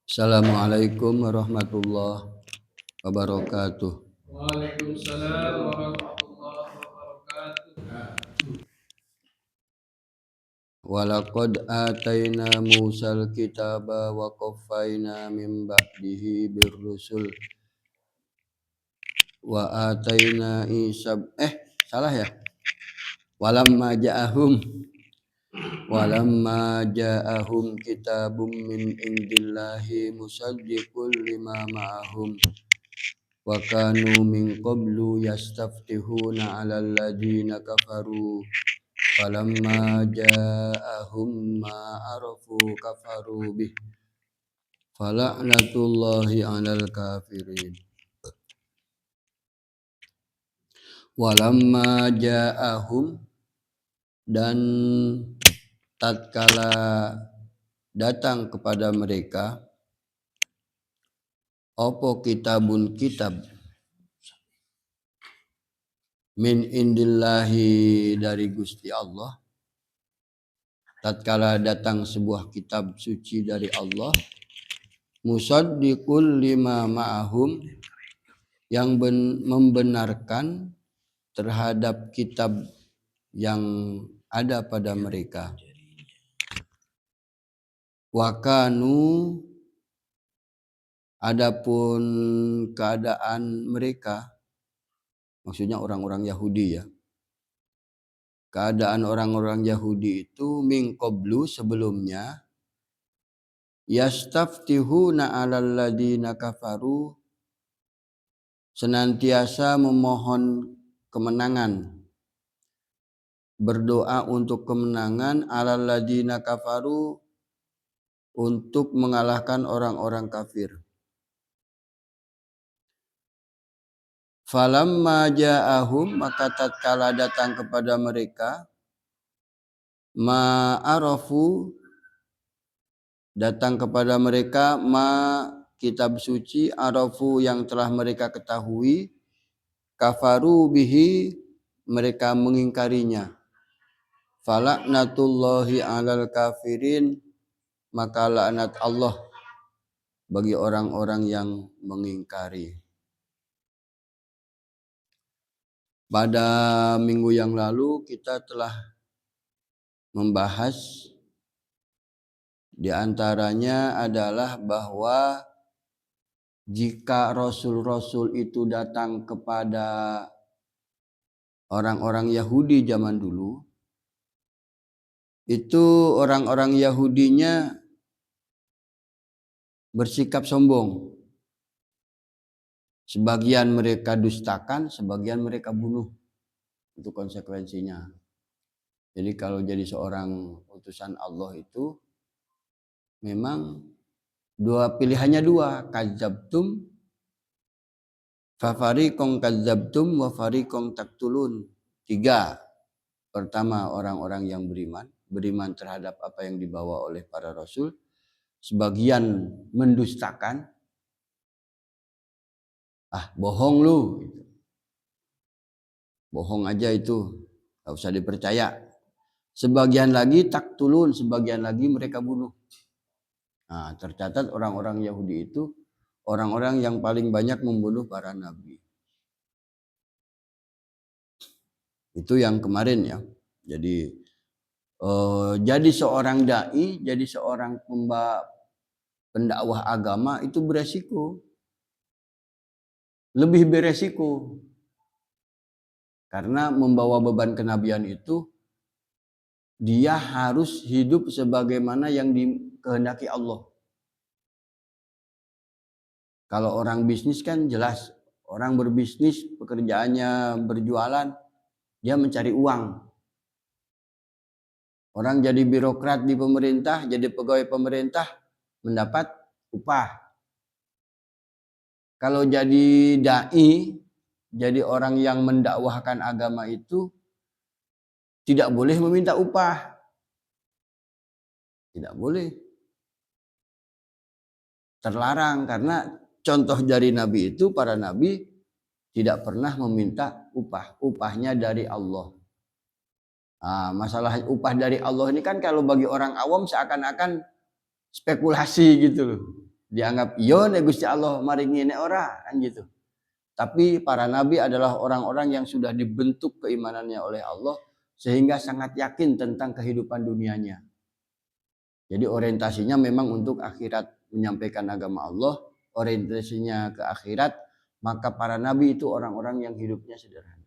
Assalamualaikum warahmatullahi wabarakatuh. Waalaikumsalam warahmatullahi wabarakatuh. Walaqad ataina Musal kitaba wa qaffayna min ba'dihi birrusul wa ataina Isa salah ya. Walamma ja'ahum kitabum min indillahi musaddiqul lima ma'ahum wa kanu min qablu yastaftihuna 'alal ladina kafaru falamma ja'ahum ma arafu kafaru bih fala'natullahi 'alal kafirin. Walamma ja'ahum, dan tatkala datang kepada mereka opo kitabun kitab min indillahi, dari Gusti Allah. Tatkala datang sebuah kitab suci dari Allah, musaddiqul lima ma'ahum, yang membenarkan terhadap kitab yang ada pada mereka. Wakanu, adapun keadaan mereka, maksudnya orang-orang Yahudi ya. Keadaan orang-orang Yahudi itu min qablu, sebelumnya, yastaftihuna 'alal ladina kafaru, senantiasa memohon kemenangan, berdoa untuk kemenangan, 'alal ladina kafaru, untuk mengalahkan orang-orang kafir. Falamma ja'ahum, maka tatkala datang kepada mereka, ma'arafu, datang kepada mereka kitab suci, arafu, yang telah mereka ketahui, kafaru bihi, mereka mengingkarinya. Falaknatullahi 'alal kafirin, maka laknat Allah bagi orang-orang yang mengingkari. Pada minggu yang lalu kita telah membahas, di antaranya adalah bahwa jika rasul-rasul itu datang kepada orang-orang Yahudi zaman dulu, itu orang-orang Yahudinya bersikap sombong. Sebagian mereka dustakan, sebagian mereka bunuh. Itu konsekuensinya. Jadi kalau jadi seorang utusan Allah itu memang pilihannya dua, kadzabtum fafariqum kadzabtum wa fariqum taktulun. 3. Pertama, orang-orang yang beriman terhadap apa yang dibawa oleh para rasul. Sebagian mendustakan, bohong lu, bohong aja itu, gak usah dipercaya. Sebagian lagi taktulun, sebagian lagi mereka bunuh. Nah, tercatat orang-orang Yahudi itu orang-orang yang paling banyak membunuh para nabi. Itu yang kemarin ya. Jadi seorang dai, jadi seorang pendakwah agama itu beresiko. Lebih beresiko. Karena membawa beban kenabian itu, dia harus hidup sebagaimana yang dikehendaki Allah. Kalau orang bisnis kan jelas, orang berbisnis pekerjaannya berjualan, dia mencari uang. Orang jadi birokrat di pemerintah, jadi pegawai pemerintah, mendapat upah. Kalau jadi dai, jadi orang yang mendakwahkan agama itu tidak boleh meminta upah. Tidak boleh. Terlarang, karena contoh dari Nabi itu, para Nabi tidak pernah meminta upah. Upahnya dari Allah. Masalah upah dari Allah ini kan kalau bagi orang awam seakan-akan spekulasi gitu loh. Dianggap iya nek Gusti Allah maringi nek ora kan gitu. Tapi para nabi adalah orang-orang yang sudah dibentuk keimanannya oleh Allah sehingga sangat yakin tentang kehidupan dunianya. Jadi orientasinya memang untuk akhirat, menyampaikan agama Allah, orientasinya ke akhirat, maka para nabi itu orang-orang yang hidupnya sederhana.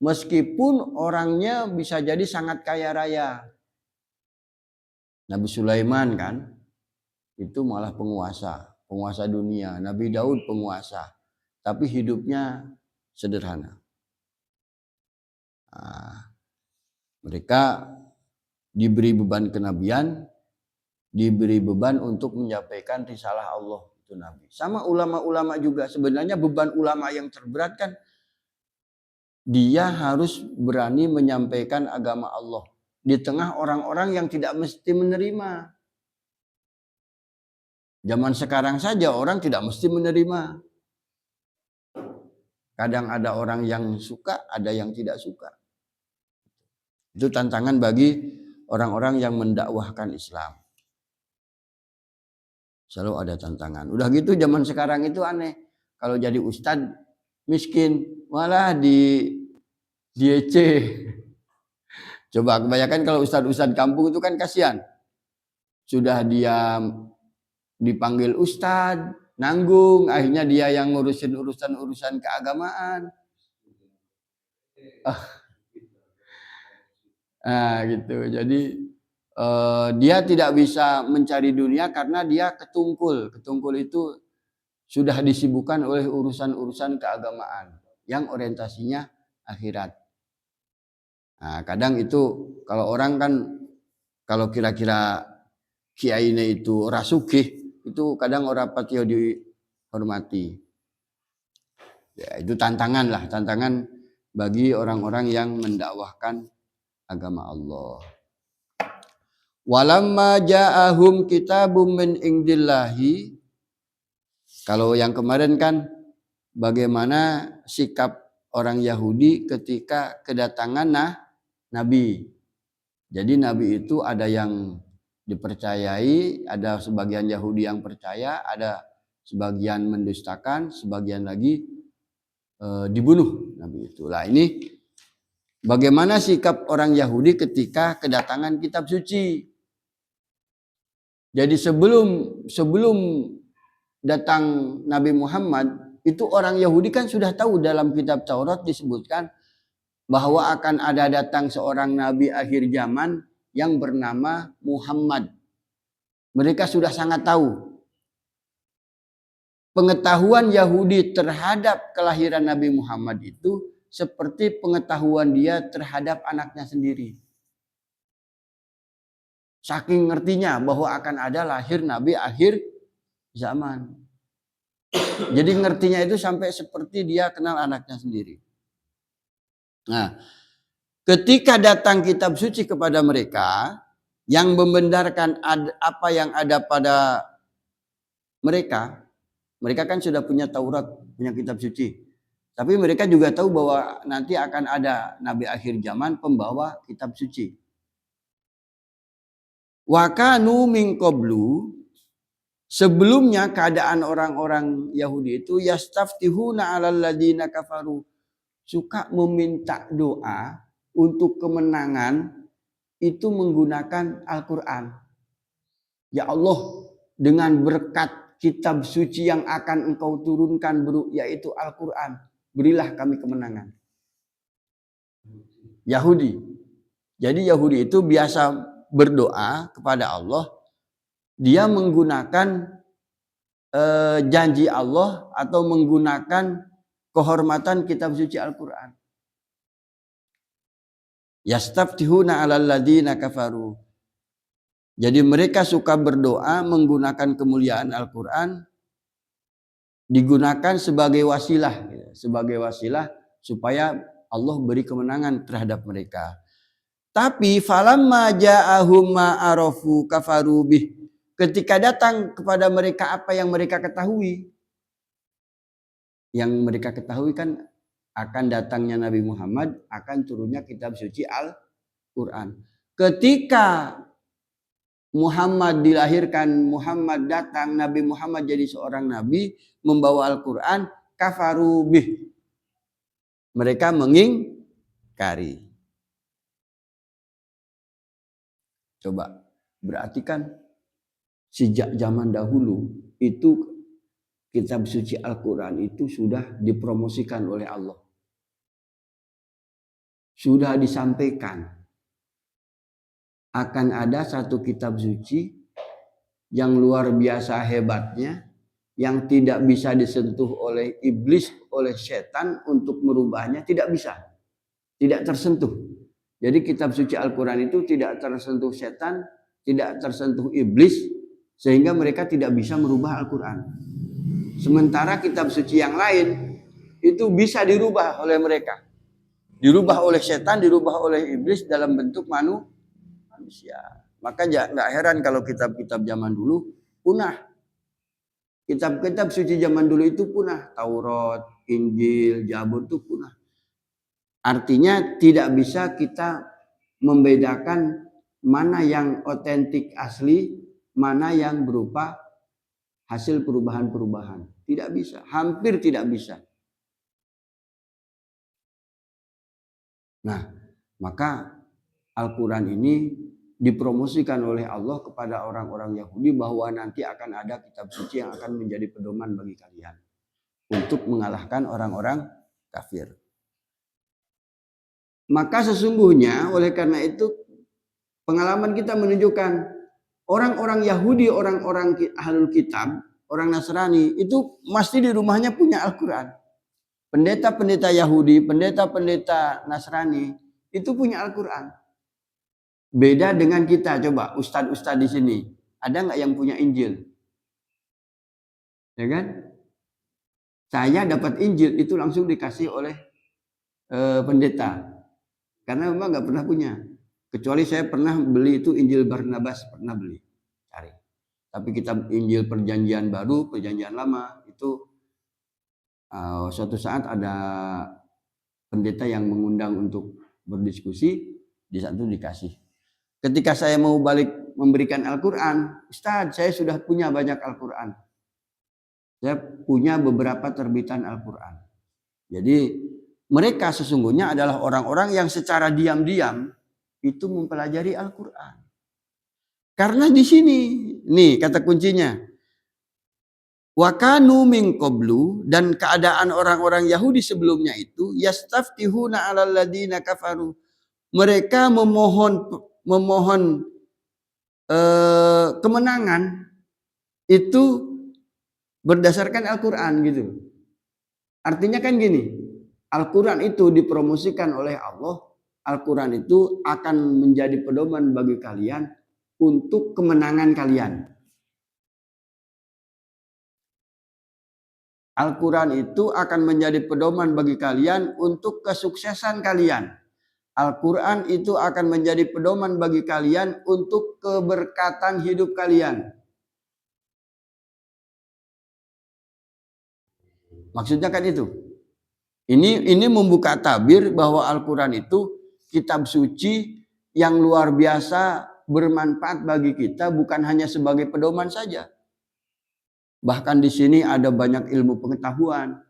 Meskipun orangnya bisa jadi sangat kaya raya. Nabi Sulaiman kan, itu malah penguasa dunia. Nabi Daud penguasa. Tapi hidupnya sederhana. Nah, mereka diberi beban kenabian, diberi beban untuk menyampaikan risalah Allah itu Nabi. Sama ulama-ulama juga sebenarnya beban ulama yang terberat kan dia harus berani menyampaikan agama Allah di tengah orang-orang yang tidak mesti menerima. Zaman sekarang saja orang tidak mesti menerima. Kadang ada orang yang suka, ada yang tidak suka. Itu tantangan bagi orang-orang yang mendakwahkan Islam. Selalu ada tantangan. Udah gitu zaman sekarang itu aneh. Kalau jadi ustadz miskin, malah diece. Coba kebanyakan kalau ustadz-ustadz kampung itu kan kasihan. Sudah dia dipanggil ustadz, nanggung, akhirnya dia yang ngurusin urusan-urusan keagamaan. Gitu. Jadi dia tidak bisa mencari dunia karena dia ketungkul. Ketungkul itu sudah disibukkan oleh urusan-urusan keagamaan yang orientasinya akhirat. Nah, kadang itu kalau orang kan kalau kira-kira kiainya itu rasukih, itu kadang orang patio dihormati. Ya, itu tantangan lah, tantangan bagi orang-orang yang mendakwahkan agama Allah. Walamma ja'ahum kitabum min indillahi. Kalau yang kemarin kan bagaimana sikap orang Yahudi ketika kedatangan Nabi. Jadi Nabi itu ada yang dipercayai, ada sebagian Yahudi yang percaya, ada sebagian mendustakan, sebagian lagi dibunuh Nabi itu. Lah ini bagaimana sikap orang Yahudi ketika kedatangan kitab suci. Jadi sebelum datang Nabi Muhammad, itu orang Yahudi kan sudah tahu dalam kitab Taurat disebutkan bahwa akan ada datang seorang nabi akhir zaman yang bernama Muhammad. Mereka sudah sangat tahu. Pengetahuan Yahudi terhadap kelahiran Nabi Muhammad itu seperti pengetahuan dia terhadap anaknya sendiri. Saking ngertinya bahwa akan ada lahir Nabi akhir zaman. Jadi ngertinya itu sampai seperti dia kenal anaknya sendiri. Nah, ketika datang kitab suci kepada mereka yang membenarkan apa yang ada pada mereka kan sudah punya Taurat, punya kitab suci. Tapi mereka juga tahu bahwa nanti akan ada Nabi akhir zaman pembawa kitab suci. Wa kanu min qablu, sebelumnya keadaan orang-orang Yahudi itu yastaftihuna 'alal ladina kafaru, suka meminta doa untuk kemenangan itu menggunakan Al-Qur'an. Ya Allah, dengan berkat kitab suci yang akan engkau turunkan yaitu Al-Quran, berilah kami kemenangan. Yahudi. Jadi Yahudi itu biasa berdoa kepada Allah. Dia menggunakan janji Allah atau menggunakan kehormatan kitab suci Al-Quran. Yastaftihuna 'alal ladina kafaru. Jadi mereka suka berdoa menggunakan kemuliaan Al-Quran, digunakan sebagai wasilah supaya Allah beri kemenangan terhadap mereka. Tapi falamma ja'ahum ma arafu kafaru bih. Ketika datang kepada mereka apa yang mereka ketahui. Yang mereka ketahui kan akan datangnya Nabi Muhammad, akan turunnya kitab suci Al-Quran. Ketika Muhammad dilahirkan, Muhammad datang, Nabi Muhammad jadi seorang nabi, membawa Al-Quran, kafaru bih. Mereka mengingkari. Coba, berarti kan sejak zaman dahulu itu kitab suci Al-Quran itu sudah dipromosikan oleh Allah. Sudah disampaikan. Akan ada satu kitab suci yang luar biasa hebatnya, yang tidak bisa disentuh oleh iblis, oleh setan untuk merubahnya, tidak bisa. Tidak tersentuh. Jadi kitab suci Al-Quran itu tidak tersentuh setan, tidak tersentuh iblis, sehingga mereka tidak bisa merubah Al-Quran. Sementara kitab suci yang lain itu bisa dirubah oleh mereka. Dirubah oleh setan, dirubah oleh iblis dalam bentuk manusia. Maka nggak heran kalau kitab-kitab zaman dulu punah. Kitab-kitab suci zaman dulu itu punah. Taurat, Injil, Zabur itu punah. Artinya tidak bisa kita membedakan mana yang otentik asli, mana yang berupa hasil perubahan-perubahan. Tidak bisa, hampir tidak bisa. Nah, maka Al-Quran ini dipromosikan oleh Allah kepada orang-orang Yahudi bahwa nanti akan ada kitab suci yang akan menjadi pedoman bagi kalian untuk mengalahkan orang-orang kafir. Maka sesungguhnya oleh karena itu pengalaman kita menunjukkan orang-orang Yahudi, orang-orang Ahlul Kitab, orang Nasrani itu mesti di rumahnya punya Al-Quran. Pendeta-pendeta Yahudi, pendeta-pendeta Nasrani itu punya Al-Quran. Beda dengan kita, coba ustadz-ustadz di sini, ada nggak yang punya Injil? Ya kan? Saya dapat Injil itu langsung dikasih oleh pendeta. Karena memang nggak pernah punya. Kecuali saya pernah beli itu Injil Barnabas, pernah beli. Cari. Tapi kitab Injil Perjanjian Baru, Perjanjian Lama itu suatu saat ada pendeta yang mengundang untuk berdiskusi, di saat itu dikasih. Ketika saya mau balik memberikan Al-Quran, Ustadz saya sudah punya banyak Al-Quran. Saya punya beberapa terbitan Al-Quran. Jadi mereka sesungguhnya adalah orang-orang yang secara diam-diam itu mempelajari Al-Quran. Karena di sini, nih kata kuncinya. Wa kanu min qablu, dan keadaan orang-orang Yahudi sebelumnya itu yastaftihuna 'alal ladina kafaru. Mereka memohon kemenangan itu berdasarkan Al-Quran gitu. Artinya kan gini, Al-Quran itu dipromosikan oleh Allah. Al-Quran itu akan menjadi pedoman bagi kalian untuk kemenangan kalian. Al-Quran itu akan menjadi pedoman bagi kalian untuk kesuksesan kalian. Al-Quran itu akan menjadi pedoman bagi kalian untuk keberkatan hidup kalian. Maksudnya kan itu. Ini membuka tabir bahwa Al-Quran itu kitab suci yang luar biasa bermanfaat bagi kita, bukan hanya sebagai pedoman saja. Bahkan di sini ada banyak ilmu pengetahuan,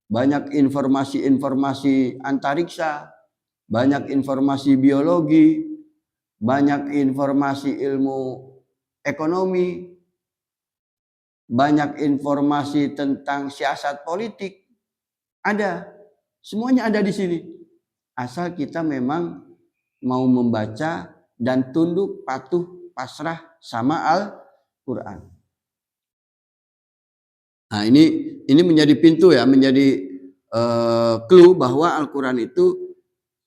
banyak informasi-informasi antariksa, banyak informasi biologi, banyak informasi ilmu ekonomi, banyak informasi tentang siasat politik. Ada, semuanya ada di sini. Asal kita memang mau membaca dan tunduk, patuh, pasrah sama Al-Quran. Nah ini menjadi pintu ya, menjadi clue bahwa Al-Quran itu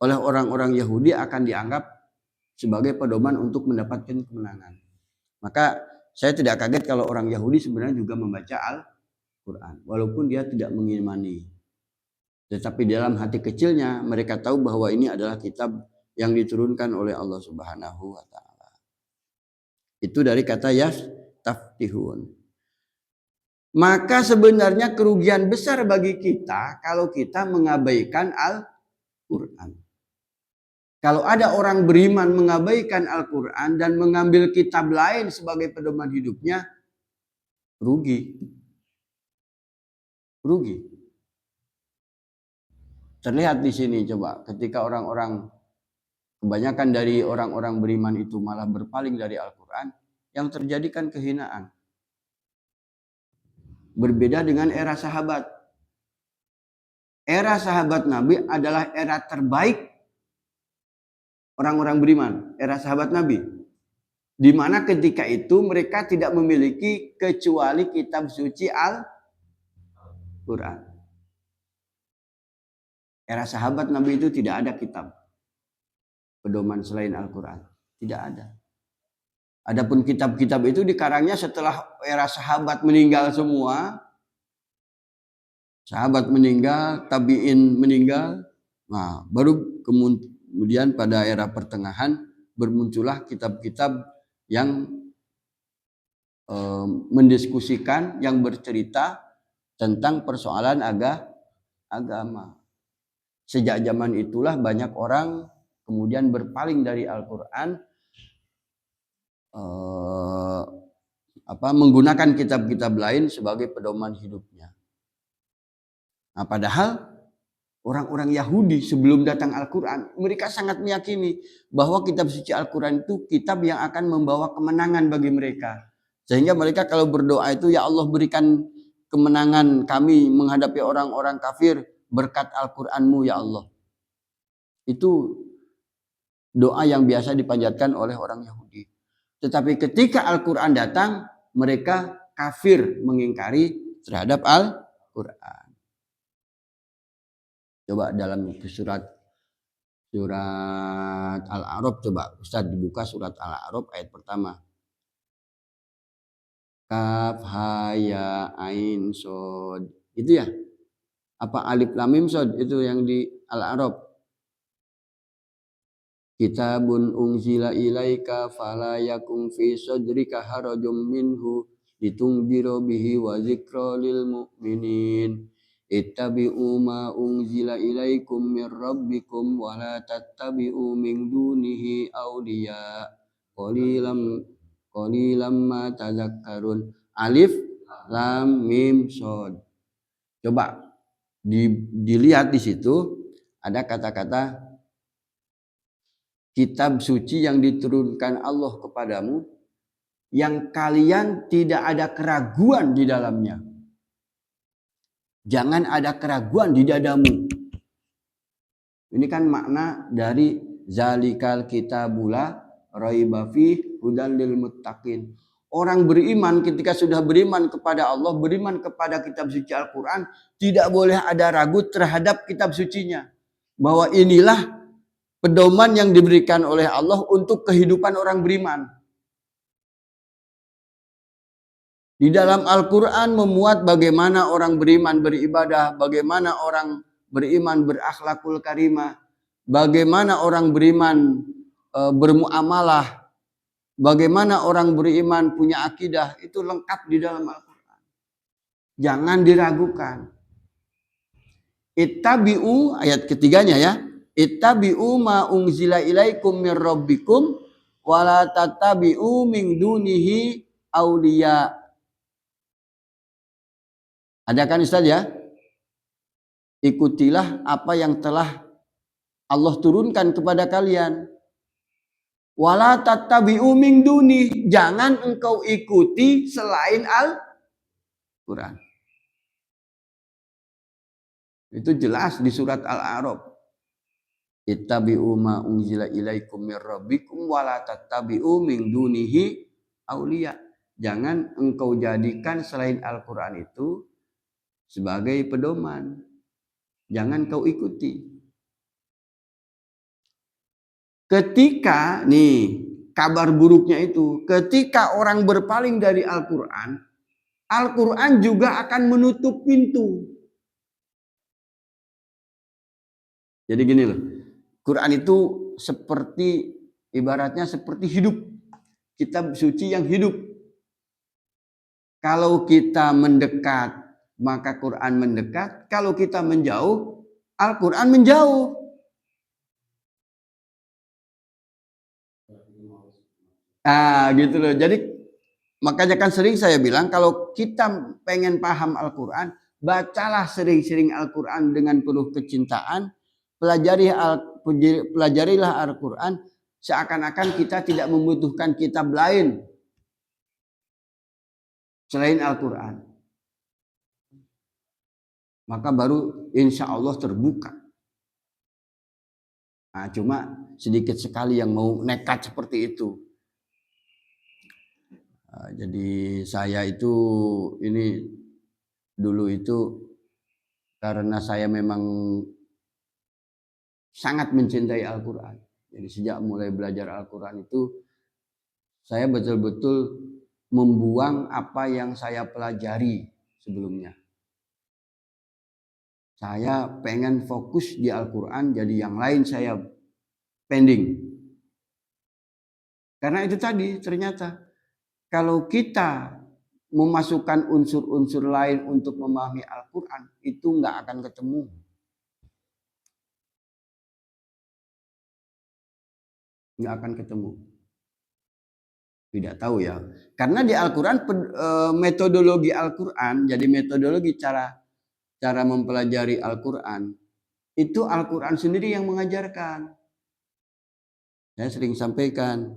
oleh orang-orang Yahudi akan dianggap sebagai pedoman untuk mendapatkan kemenangan. Maka saya tidak kaget kalau orang Yahudi sebenarnya juga membaca Al-Quran, walaupun dia tidak mengimani. Tetapi dalam hati kecilnya mereka tahu bahwa ini adalah kitab yang diturunkan oleh Allah Subhanahu wa taala. Itu dari kata yastaftihun. Maka sebenarnya kerugian besar bagi kita kalau kita mengabaikan Al-Quran. Kalau ada orang beriman mengabaikan Al-Quran dan mengambil kitab lain sebagai pedoman hidupnya, rugi. Rugi. Terlihat di sini coba, ketika kebanyakan dari orang-orang beriman itu malah berpaling dari Al-Quran, yang terjadi kan kehinaan. Berbeda dengan era sahabat. Era sahabat Nabi adalah era terbaik orang-orang beriman, era sahabat Nabi. Di mana ketika itu mereka tidak memiliki kecuali kitab suci Al-Quran. Era sahabat Nabi itu tidak ada kitab pedoman selain Al-Quran. Tidak ada. Adapun kitab-kitab itu dikarangnya setelah era sahabat meninggal semua. Sahabat meninggal, tabi'in meninggal. Nah, baru kemudian pada era pertengahan bermuncullah kitab-kitab yang mendiskusikan, yang bercerita tentang persoalan agama. Sejak zaman itulah banyak orang kemudian berpaling dari Al-Quran, menggunakan kitab-kitab lain sebagai pedoman hidupnya. Nah, padahal orang-orang Yahudi sebelum datang Al-Quran, mereka sangat meyakini bahwa kitab suci Al-Quran itu kitab yang akan membawa kemenangan bagi mereka. Sehingga mereka kalau berdoa itu, ya Allah berikan kemenangan kami menghadapi orang-orang kafir berkat Al-Quranmu ya Allah. Itu doa yang biasa dipanjatkan oleh orang Yahudi. Tetapi ketika Al-Quran datang, mereka kafir mengingkari terhadap Al-Quran. Coba dalam surat Al-A'raf, coba Ustaz dibuka surat Al-A'raf ayat pertama. Kaf ha ya ain sod. Itu ya? Apa alif lam mim sod itu yang di Al-A'raf? Kitabun unzila ilaika fala yakum fi sadrika harajum minhu litunzira bihi wa dzikra lil mu'minin. Ittabi'u ma unzila ilaikum mir rabbikum wa la tattabi'u min dunihi awliya qalilam ma tadzakkarun. Alif lam mim shad. Coba dilihat di situ ada kata-kata kitab suci yang diturunkan Allah kepadamu yang kalian tidak ada keraguan di dalamnya. Jangan ada keraguan di dadamu. Ini kan makna dari zalikal kitabula raiba fi hudal lil muttaqin. Orang beriman ketika sudah beriman kepada Allah, beriman kepada kitab suci Al-Quran, tidak boleh ada ragu terhadap kitab sucinya. Bahwa inilah pedoman yang diberikan oleh Allah untuk kehidupan orang beriman. Di dalam Al-Quran memuat bagaimana orang beriman beribadah, bagaimana orang beriman berakhlakul karimah, bagaimana orang beriman bermuamalah, bagaimana orang beriman punya akidah, itu lengkap di dalam Al-Quran. Jangan diragukan. Ittabi'u, ayat ketiganya ya, ittabi'u ma unzila ilaikum mir rabbikum wa la tattabi'u min dunihi awliya. Ada kan Ustaz ya? Ikutilah apa yang telah Allah turunkan kepada kalian. Wala tattabi'u min duni. Jangan engkau ikuti selain Al-Quran. Itu jelas di surat Al-A'raf. Ittabi'u ma unzila ilaikum mir rabbikum wala tattabi'u min dunihi awliya. Jangan engkau jadikan selain Al-Quran itu sebagai pedoman. Jangan kau ikuti. Ketika nih kabar buruknya itu, ketika orang berpaling dari Al-Quran, Al-Quran juga akan menutup pintu. Jadi gini loh, Quran itu seperti ibaratnya seperti hidup, kitab suci yang hidup. Kalau kita mendekat, maka Quran mendekat. Kalau kita menjauh, Al-Quran menjauh. Gitu loh. Jadi makanya kan sering saya bilang kalau kita pengen paham Al-Quran, bacalah sering-sering Al-Quran dengan penuh kecintaan, pelajarilah Al-Quran seakan-akan kita tidak membutuhkan kitab lain selain Al-Quran. Maka baru insya Allah terbuka. Nah, cuma sedikit sekali yang mau nekat seperti itu. Jadi saya itu ini dulu itu karena saya memang sangat mencintai Al-Quran. Jadi sejak mulai belajar Al-Quran itu saya betul-betul membuang apa yang saya pelajari sebelumnya. Saya pengen fokus di Al-Quran, jadi yang lain saya pending. Karena itu tadi ternyata kalau kita memasukkan unsur-unsur lain untuk memahami Al-Quran, itu nggak akan ketemu. Nggak akan ketemu. Tidak tahu ya. Karena di Al-Quran, metodologi Al-Quran, jadi metodologi cara mempelajari Al-Quran, itu Al-Quran sendiri yang mengajarkan. Saya sering sampaikan,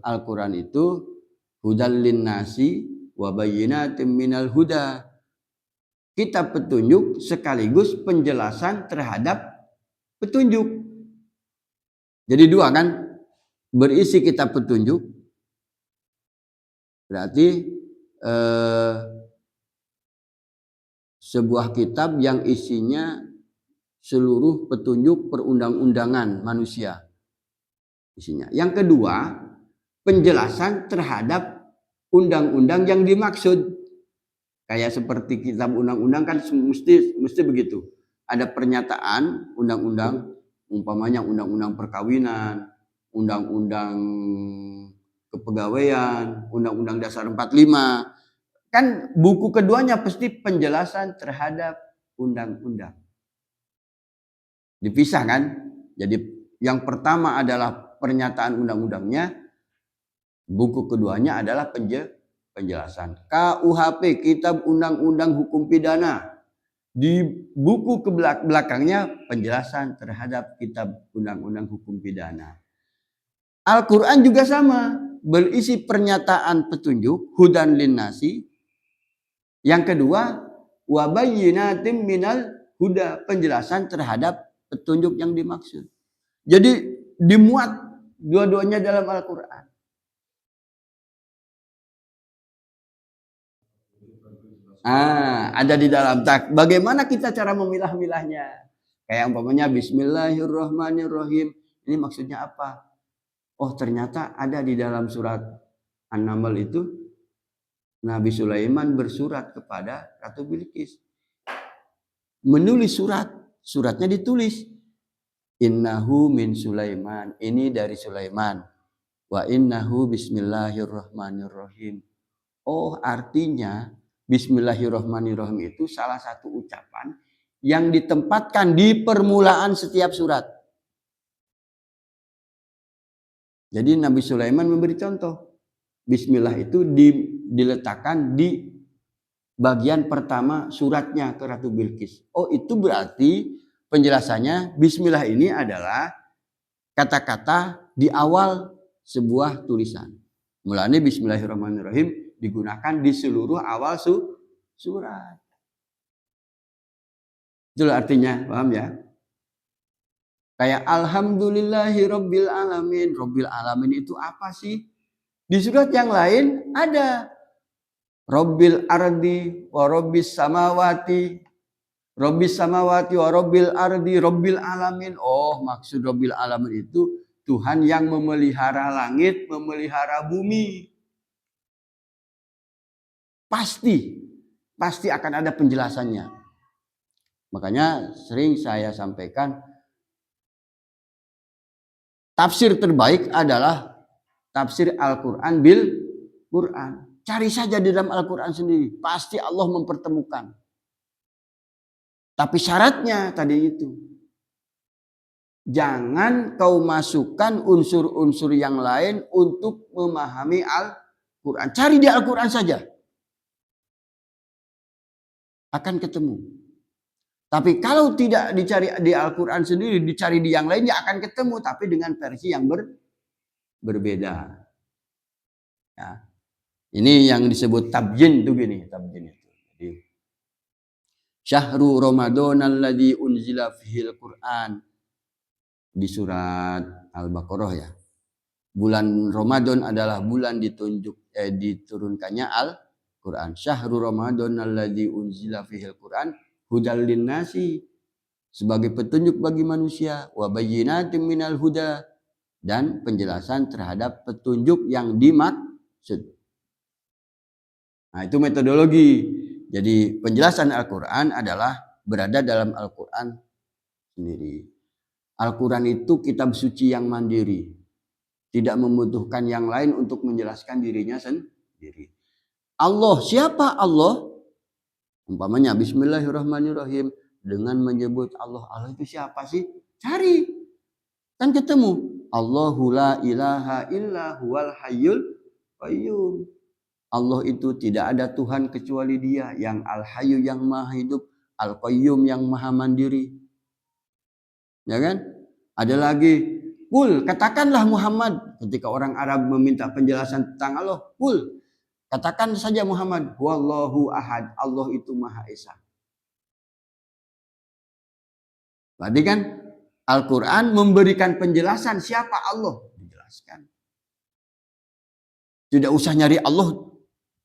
Al-Quran itu hudal linnasi wa bayyinatin minal huda. Kitab petunjuk sekaligus penjelasan terhadap petunjuk. Jadi dua kan, berisi kitab petunjuk berarti sebuah kitab yang isinya seluruh petunjuk perundang-undangan manusia isinya. Yang kedua, penjelasan terhadap undang-undang yang dimaksud. Kayak seperti kitab undang-undang kan mesti begitu. Ada pernyataan undang-undang, umpamanya undang-undang perkawinan, undang-undang kepegawaian, undang-undang dasar 45. Kan buku keduanya pasti penjelasan terhadap undang-undang. Dipisah kan? Jadi yang pertama adalah pernyataan undang-undangnya, buku keduanya adalah penjelasan. KUHP, Kitab Undang-Undang Hukum Pidana. Di buku belakangnya penjelasan terhadap Kitab Undang-Undang Hukum Pidana. Al-Quran juga sama, berisi pernyataan petunjuk, hudan linnasi. Yang kedua, wa bayyinatin minal huda, penjelasan terhadap petunjuk yang dimaksud. Jadi dimuat dua-duanya dalam Al-Quran. Ada di dalam. Bagaimana kita cara memilah-milahnya? Kayak umpamanya Bismillahirrahmanirrahim. Ini maksudnya apa? Oh, ternyata ada di dalam surat An-Naml itu Nabi Sulaiman bersurat kepada Ratu Bilqis. Menulis suratnya ditulis. Innahu min Sulaiman. Ini dari Sulaiman. Wa innahu bismillahirrahmanirrahim. Oh, artinya Bismillahirrahmanirrahim itu salah satu ucapan yang ditempatkan di permulaan setiap surat. Jadi Nabi Sulaiman memberi contoh. Bismillah itu diletakkan di bagian pertama suratnya ke Ratu Bilqis. Oh, itu berarti penjelasannya Bismillah ini adalah kata-kata di awal sebuah tulisan. Mulanya Bismillahirrahmanirrahim digunakan di seluruh awal surat. Itulah artinya, paham ya? Kayak Alhamdulillahirabbil alamin. Rabbil alamin itu apa sih? Di surat yang lain ada Rabbil ardi wa rabbis samawati. Rabbis samawati wa rabbil ardi rabbil alamin. Oh, maksud rabbil alamin itu Tuhan yang memelihara langit, memelihara bumi. Pasti akan ada penjelasannya. Makanya sering saya sampaikan, tafsir terbaik adalah tafsir Al-Quran bil Quran. Cari saja di dalam Al-Quran sendiri. Pasti Allah mempertemukan. Tapi syaratnya tadi itu. jangan kau masukkan unsur-unsur yang lain untuk memahami Al-Quran. Cari di Al-Quran saja. Akan ketemu. Tapi kalau tidak dicari di Al-Quran sendiri, dicari di yang lain, ya akan ketemu. Tapi dengan versi yang berbeda. Ya. Ini yang disebut tabyin tuh gini. Tabyin itu. Jadi, Syahrul Ramadan alladzi unzila fihil Quran. Di surat Al-Baqarah ya. Bulan Ramadan adalah bulan diturunkannya Al-Quran. Syahrul Ramadan alladzi unzila fihil Quran hudal linnasi, sebagai petunjuk bagi manusia, wa bayyinatin minal huda, dan penjelasan terhadap petunjuk yang dimaksud. Nah, itu metodologi. Jadi penjelasan Al-Quran adalah berada dalam Al-Quran sendiri. Al-Quran itu kitab suci yang mandiri. Tidak membutuhkan yang lain untuk menjelaskan dirinya sendiri. Allah, siapa Allah? Umpamanya bismillahirrahmanirrahim. Dengan menyebut Allah. Allah itu siapa sih? Cari. Kan ketemu. Allahu la ilaha illa huwal hayyul qayyum. Allah itu tidak ada Tuhan kecuali Dia. Yang al-hayyu yang maha hidup. Al-qayyum yang maha mandiri. Ya kan? Ada lagi, Qul, katakanlah Muhammad. Ketika orang Arab meminta penjelasan tentang Allah, Qul, katakan saja Muhammad, Wallahu ahad, Allah itu Maha Esa. Berarti kan Al-Quran memberikan penjelasan siapa Allah. Dijelaskan. Tidak usah nyari Allah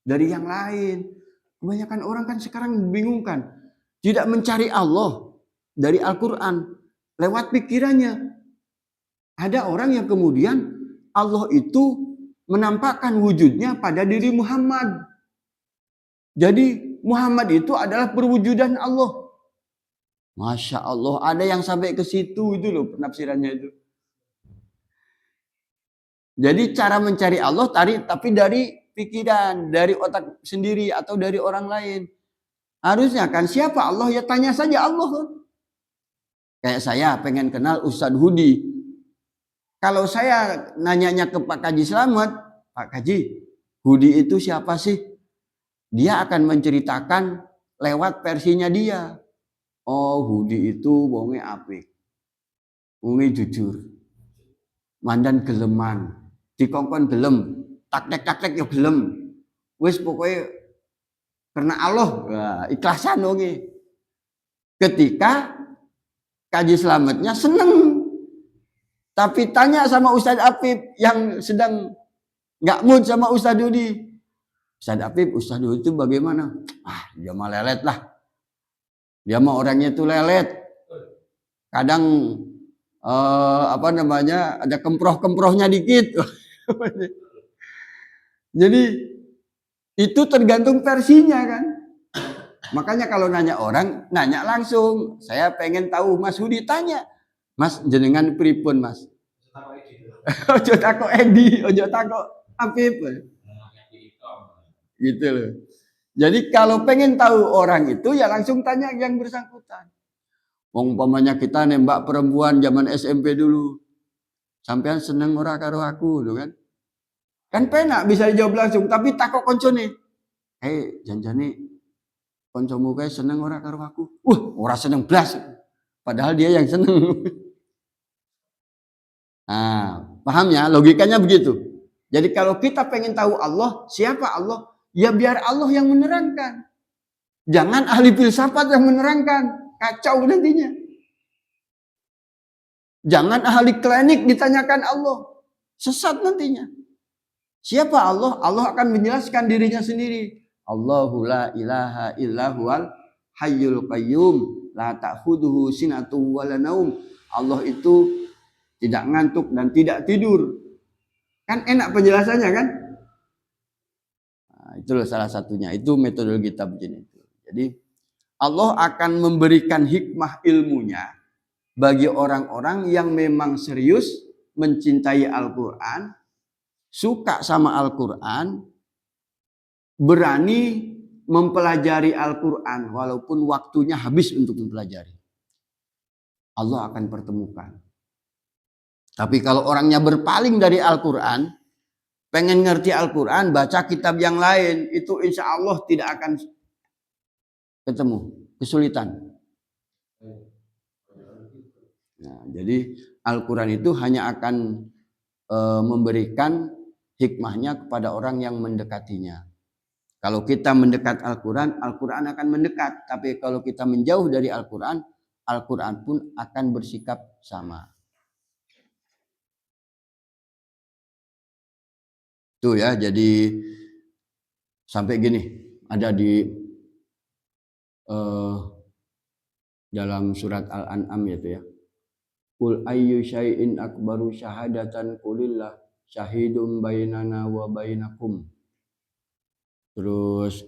dari yang lain. Kebanyakan orang kan sekarang membingungkan. Tidak mencari Allah dari Al-Quran. Lewat pikirannya. Ada orang yang kemudian Allah itu menampakkan wujudnya pada diri Muhammad. Jadi Muhammad itu adalah perwujudan Allah. Masya Allah, ada yang sampai ke situ itu loh penafsirannya itu. Jadi cara mencari Allah tapi dari pikiran, dari otak sendiri atau dari orang lain. Harusnya kan siapa Allah, ya tanya saja Allah. Kayak saya pengen kenal Ustadz Hudi. Kalau saya nanyanya ke Pak Kaji Slamet, Pak Kaji, Hudi itu siapa sih? Dia akan menceritakan lewat versinya dia. Oh, Hudi itu wonge apik. Wonge jujur. Mandan geleman. Dikongkon gelem. Tak-tek yo gelem. Wis pokoknya karena Allah, nah, ikhlasan wonge. Ketika Kaji Slametnya seneng. Tapi tanya sama Ustadz Apip yang sedang nggak mood sama Ustadz Hudi. Ustadz Apip, Ustadz Hudi itu bagaimana? Dia mah lelet lah. Dia mah orangnya itu lelet. Kadang ada kemproh-kemprohnya dikit. Jadi itu tergantung versinya kan. Makanya kalau nanya orang, nanya langsung. Saya pengen tahu Mas Hudi, tanya. Mas jenengan pripun Mas? Ojo takok Edi, ojo takok Apip. Gitu loh. Jadi kalau pengen tahu orang itu ya langsung tanya yang bersangkutan. Umpamanya kita nembak perempuan zaman SMP dulu. Sampean seneng ora karo aku lho kan? Kan penak bisa dijawab langsung, tapi takok koncone. Janjane koncomu kae seneng ora karo aku? Ora seneng blas. Padahal dia yang seneng. Nah, paham ya? Logikanya begitu. Jadi kalau kita pengen tahu Allah, siapa Allah? Ya biar Allah yang menerangkan. Jangan ahli filsafat yang menerangkan. Kacau nantinya. Jangan ahli klinik ditanyakan Allah. Sesat nantinya. Siapa Allah? Allah akan menjelaskan dirinya sendiri. Allahu la ilaha illa huwal hayyul qayyum la ta'khudhuhu sinatun wa la naum. Allah itu tidak ngantuk dan tidak tidur. Kan enak penjelasannya kan? Nah, itulah salah satunya. Itu metodologi tabyin itu. Jadi Allah akan memberikan hikmah ilmunya bagi orang-orang yang memang serius mencintai Al-Quran, suka sama Al-Quran, berani mempelajari Al-Quran walaupun waktunya habis untuk mempelajari. Allah akan pertemukan. Tapi kalau orangnya berpaling dari Al-Quran, pengen ngerti Al-Quran, baca kitab yang lain, itu insya Allah tidak akan ketemu, kesulitan. Nah, jadi Al-Quran itu hanya akan memberikan hikmahnya kepada orang yang mendekatinya. Kalau kita mendekat Al-Quran, Al-Quran akan mendekat. Tapi kalau kita menjauh dari Al-Quran, Al-Quran pun akan bersikap sama. Tuh ya, jadi sampai gini, ada di dalam surat Al-An'am itu ya. Qul ayyu syai'in akbaru syahadatan qulillah syahidum bainana wa bainakum. Terus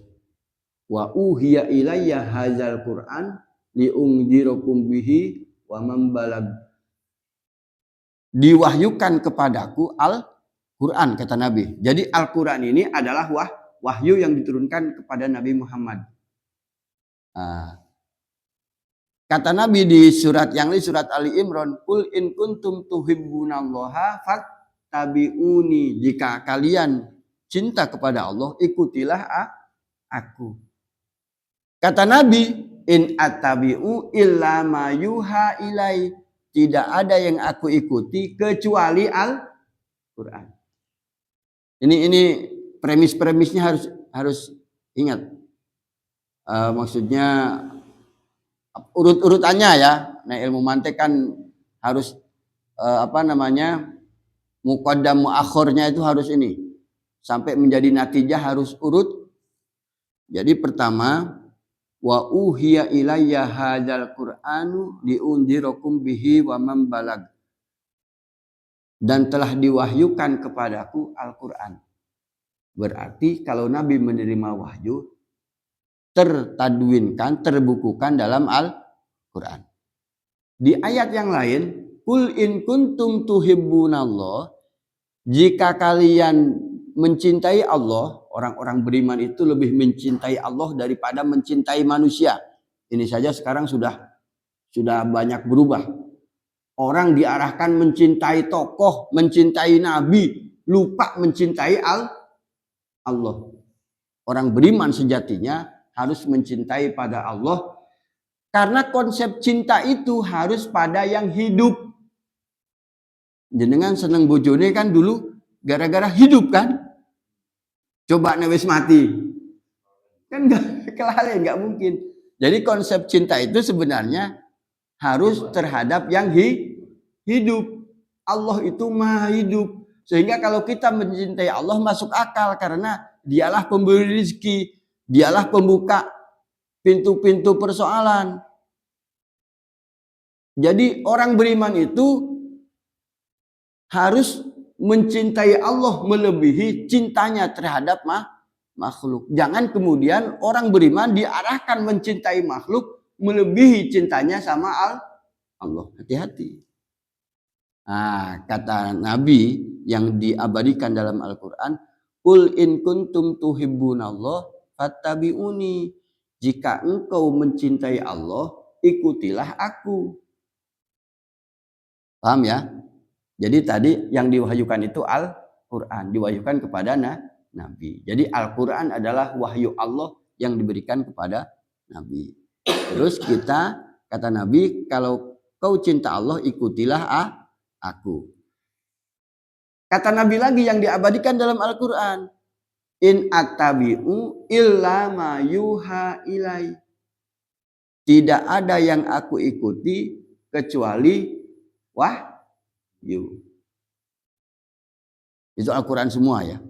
wa uhiya ilayya hadzal Qur'an liungdirakum bihi wa man balag. Diwahyukan kepadaku Al-Qur'an, kata Nabi. Jadi Al-Qur'an ini adalah wahyu yang diturunkan kepada Nabi Muhammad. Kata Nabi di surat yang lain, surat Ali Imran, qul in kuntum tuhibbunallaha fattabi'uni. Jika kalian cinta kepada Allah, ikutilah aku. Kata Nabi, in attabi'u illa ma yuha ilai. Tidak ada yang aku ikuti kecuali Al-Quran. Ini premis-premisnya harus ingat. Maksudnya urut-urutannya ya. Nah, ilmu mantik kan harus muqaddam muakhirnya itu harus ini. Sampai menjadi natijah harus urut. Jadi pertama, wa uhiya ilayya hadzal Qur'anu liundirakum bihi wa man balag. Dan telah diwahyukan kepadaku Al-Qur'an. Berarti kalau Nabi menerima wahyu, tertadwinkan, terbukukan dalam Al-Quran. Di ayat yang lain, qul in kuntum tuhibbunallah, jika kalian mencintai Allah, orang-orang beriman itu lebih mencintai Allah daripada mencintai manusia. Ini saja sekarang sudah banyak berubah. Orang diarahkan mencintai tokoh, mencintai nabi, lupa mencintai Allah. Orang beriman sejatinya harus mencintai pada Allah, karena konsep cinta itu harus pada yang hidup. Jenengan seneng bojone kan dulu gara-gara hidup kan? Coba wis mati, kan nggak mungkin. Jadi konsep cinta itu sebenarnya harus terhadap yang hidup. Allah itu maha hidup, sehingga kalau kita mencintai Allah masuk akal, karena dialah pemberi rezeki, dialah pembuka pintu-pintu persoalan. Jadi orang beriman itu harus mencintai Allah melebihi cintanya terhadap makhluk. Jangan kemudian orang beriman diarahkan mencintai makhluk melebihi cintanya sama Allah. Hati-hati. Nah, kata Nabi yang diabadikan dalam Al-Quran, qul in kuntum tuhibbunallah fattabi'uni. Jika engkau mencintai Allah, ikutilah aku. Paham ya? Jadi tadi yang diwahyukan itu Al-Quran, diwahyukan kepada Nabi. Jadi Al-Quran adalah wahyu Allah yang diberikan kepada Nabi. Terus kita, kata Nabi, kalau kau cinta Allah, ikutilah aku. Kata Nabi lagi yang diabadikan dalam Al-Quran, in attabi'u illa ma yuha ilai. Tidak ada yang aku ikuti kecuali wahyu. Itu Al-Quran semua ya.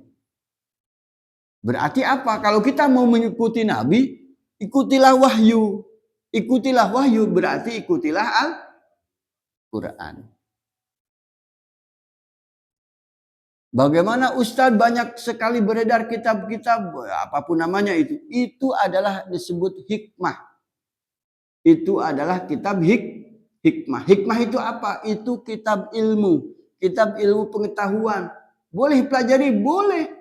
Berarti apa? Kalau kita mau mengikuti Nabi, ikutilah wahyu. Ikutilah wahyu berarti ikutilah Al-Quran. Bagaimana Ustadz banyak sekali beredar kitab-kitab, apapun namanya itu adalah disebut hikmah. Itu adalah kitab hikmah. Hikmah itu apa? Itu kitab ilmu pengetahuan. Boleh pelajari, boleh.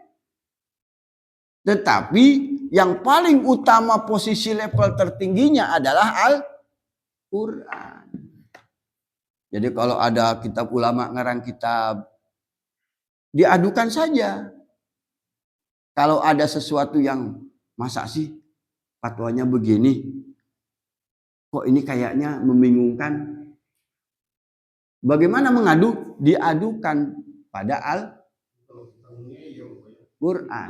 Tetapi yang paling utama posisi level tertingginya adalah Al-Quran. Jadi kalau ada kitab ulama ngarang kitab, diadukan saja. Kalau ada sesuatu yang masa sih fatwanya begini, kok ini kayaknya membingungkan. Bagaimana mengadu? Diadukan pada Al-Quran.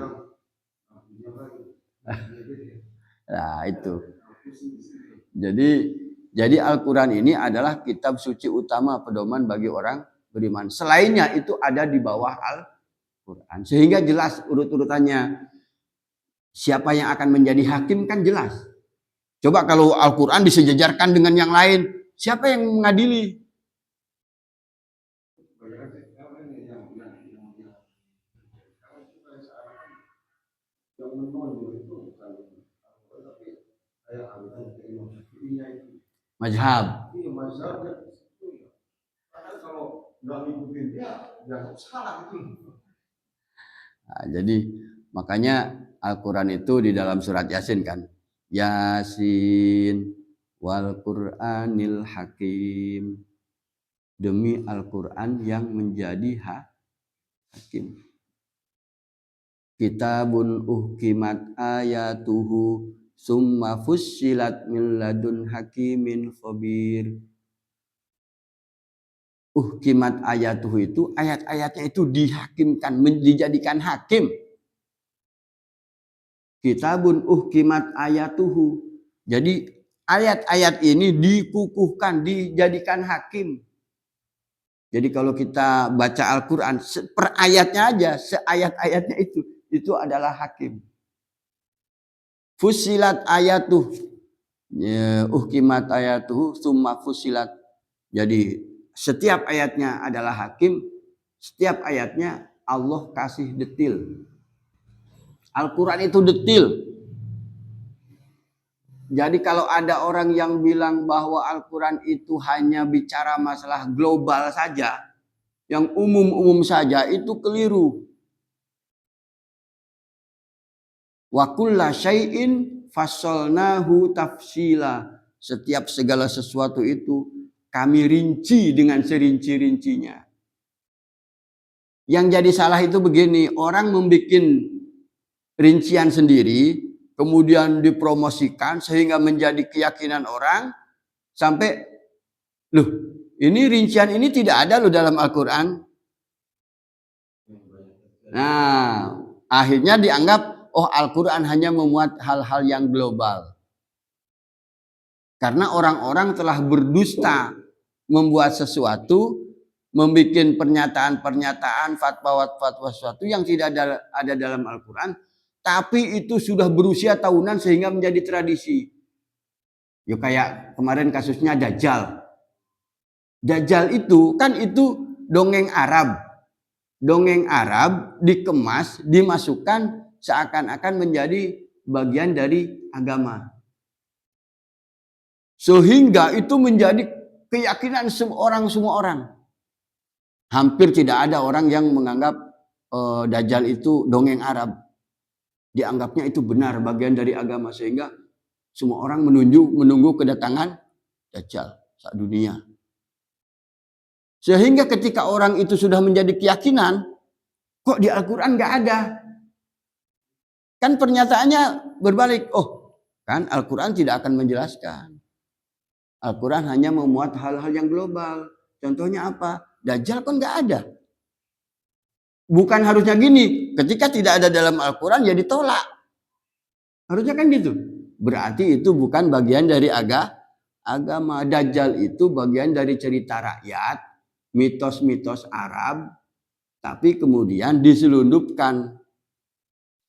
Nah itu. Jadi Al-Quran ini adalah kitab suci utama pedoman bagi orang beriman. Selainnya itu ada di bawah Al-Quran. Sehingga jelas urut-urutannya. Siapa yang akan menjadi hakim kan jelas. Coba kalau Al-Quran disejajarkan dengan yang lain, siapa yang mengadili? Mazhab. Nah, jadi makanya Al-Quran itu di dalam surat Yasin kan, Yasin wal Qur'anil Hakim, demi Al-Quran yang menjadi hakim. Kitabun uhkimat ayatuhu summa fussilat min ladun hakimin khabir. Uhkimat ayatuhu itu ayat-ayatnya itu dihakimkan, dijadikan hakim. Kitabun uhkimat ayatuhu. Jadi ayat-ayat ini dikukuhkan, dijadikan hakim. Jadi kalau kita baca Al-Quran, per ayatnya aja, seayat-ayatnya itu adalah hakim. Fusilat ayatuh, uhkimat ayatuh, summa fusilat. Jadi setiap ayatnya adalah hakim, setiap ayatnya Allah kasih detil. Al-Quran itu detil. Jadi kalau ada orang yang bilang bahwa Al-Quran itu hanya bicara masalah global saja, yang umum-umum saja, itu keliru. Wa kulla syai'in fassalnahu tafsila. Setiap segala sesuatu itu kami rinci dengan serinci-rincinya. Yang jadi salah itu begini, orang membuat rincian sendiri, kemudian dipromosikan sehingga menjadi keyakinan orang, sampai, loh ini rincian ini tidak ada loh dalam Al-Quran. Nah, akhirnya dianggap, oh Al-Quran hanya memuat hal-hal yang global. Karena orang-orang telah berdusta membuat sesuatu, membuat pernyataan-pernyataan, fatwa-fatwa sesuatu yang tidak ada dalam Al-Quran, tapi itu sudah berusia tahunan sehingga menjadi tradisi. Ya kayak kemarin kasusnya Dajjal. Dajjal itu kan itu dongeng Arab. Dongeng Arab dikemas, dimasukkan seakan-akan menjadi bagian dari agama. Sehingga itu menjadi keyakinan semua orang. Hampir tidak ada orang yang menganggap Dajjal itu dongeng Arab. Dianggapnya itu benar bagian dari agama, sehingga semua orang menunggu kedatangan Dajjal saat dunia. Sehingga ketika orang itu sudah menjadi keyakinan, kok di Al-Quran nggak ada? Kan pernyataannya berbalik. Oh, kan Al-Quran tidak akan menjelaskan. Al-Quran hanya memuat hal-hal yang global. Contohnya apa? Dajjal kan nggak ada. Bukan harusnya gini, ketika tidak ada dalam Al-Quran ya ditolak. Harusnya kan gitu. Berarti itu bukan bagian dari agama. Dajjal itu bagian dari cerita rakyat, mitos-mitos Arab, tapi kemudian diselundupkan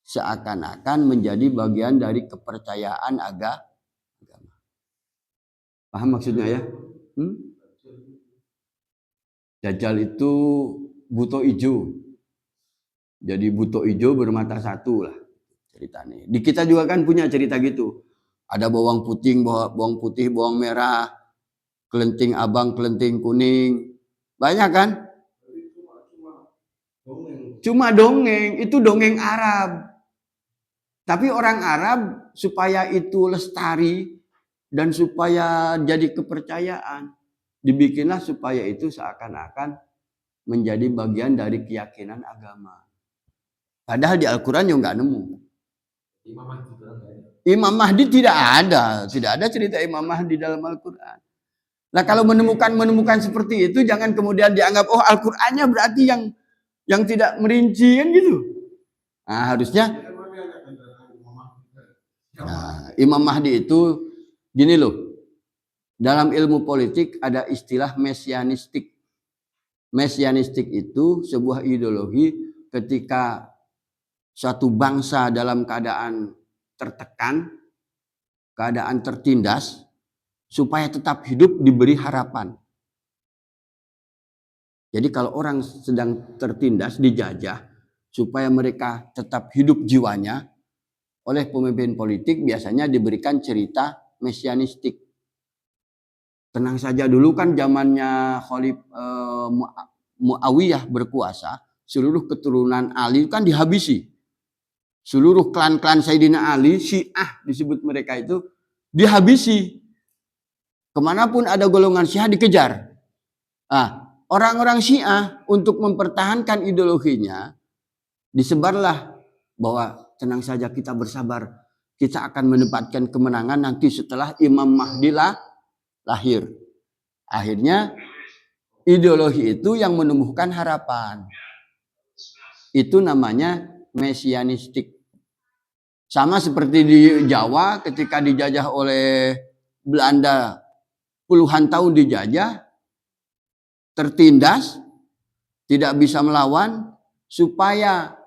seakan-akan menjadi bagian dari kepercayaan agama. Paham maksudnya ya? Dajjal itu buto ijo. Jadi buto ijo bermata satu lah ceritanya. Di kita juga kan punya cerita gitu. Ada bawang putih, bawang merah, kelenting abang, kelenting kuning. Banyak kan? Cuma dongeng, itu dongeng Arab. Tapi orang Arab supaya itu lestari dan supaya jadi kepercayaan, Dibikinlah supaya itu seakan-akan menjadi bagian dari keyakinan agama. Padahal di Al-Quran juga nggak nemu. Imam Mahdi tidak ada cerita Imam Mahdi dalam Al-Quran. Nah kalau menemukan seperti itu, jangan kemudian dianggap oh Al-Qurannya berarti yang tidak merinci kan gitu. Nah harusnya Imam Mahdi itu gini loh. Dalam ilmu politik ada istilah mesianistik. Mesianistik itu sebuah ideologi ketika suatu bangsa dalam keadaan tertekan, keadaan tertindas, supaya tetap hidup diberi harapan. Jadi kalau orang sedang tertindas, dijajah, supaya mereka tetap hidup jiwanya, oleh pemimpin politik biasanya diberikan cerita mesianistik. Tenang saja dulu kan zamannya Muawiyah berkuasa, seluruh keturunan Ali kan dihabisi. Seluruh klan-klan Sayyidina Ali, Syiah disebut mereka itu, dihabisi. Kemanapun ada golongan Syiah dikejar. Orang-orang Syiah untuk mempertahankan ideologinya, disebarlah bahwa tenang saja kita bersabar. Kita akan mendapatkan kemenangan nanti setelah Imam Mahdi lahir. Akhirnya ideologi itu yang menumbuhkan harapan. Itu namanya mesianistik. Sama seperti di Jawa ketika dijajah oleh Belanda, puluhan tahun dijajah, tertindas, tidak bisa melawan, supaya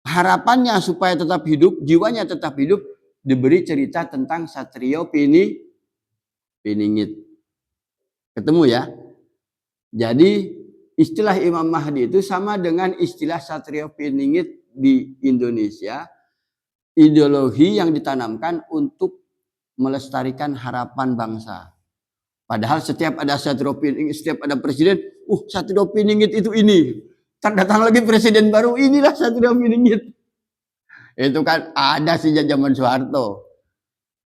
harapannya supaya tetap hidup, jiwanya tetap hidup, diberi cerita tentang Satrio Piningit. Ketemu ya? Jadi istilah Imam Mahdi itu sama dengan istilah Satrio Piningit di Indonesia. Ideologi yang ditanamkan untuk melestarikan harapan bangsa. Padahal setiap ada Satrio Piningit, setiap ada presiden, Satrio Piningit itu ini. Datang lagi presiden baru, inilah Satrio Piningit. Itu kan ada sejak zaman Soeharto.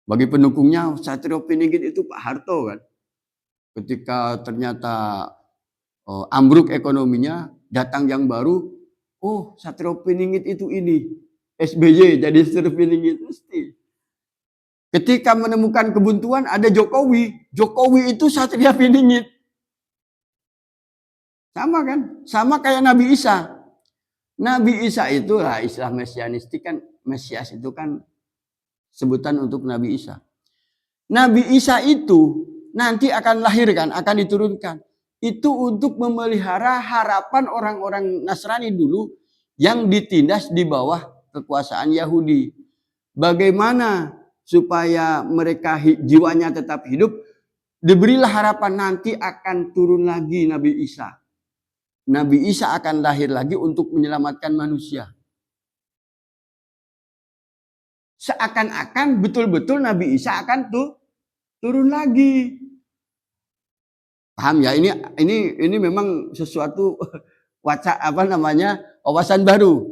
Bagi pendukungnya Satrio Piningit itu Pak Harto kan. Ketika ternyata ambruk ekonominya, datang yang baru, Satrio Piningit itu ini. SBY jadi Satrio Piningit mesti. Ketika menemukan kebuntuan ada Jokowi. Jokowi itu Satrio Piningit. Sama kan? Sama kayak Nabi Isa. Nabi Isa itu istilah mesianistik kan, Mesias itu kan sebutan untuk Nabi Isa. Nabi Isa itu nanti akan lahirkan, akan diturunkan. Itu untuk memelihara harapan orang-orang Nasrani dulu yang ditindas di bawah kekuasaan Yahudi. Bagaimana supaya mereka jiwanya tetap hidup? Diberilah harapan nanti akan turun lagi Nabi Isa. Nabi Isa akan lahir lagi untuk menyelamatkan manusia. Seakan-akan betul-betul Nabi Isa akan turun lagi. Paham ya? Ini memang sesuatu wawasan baru.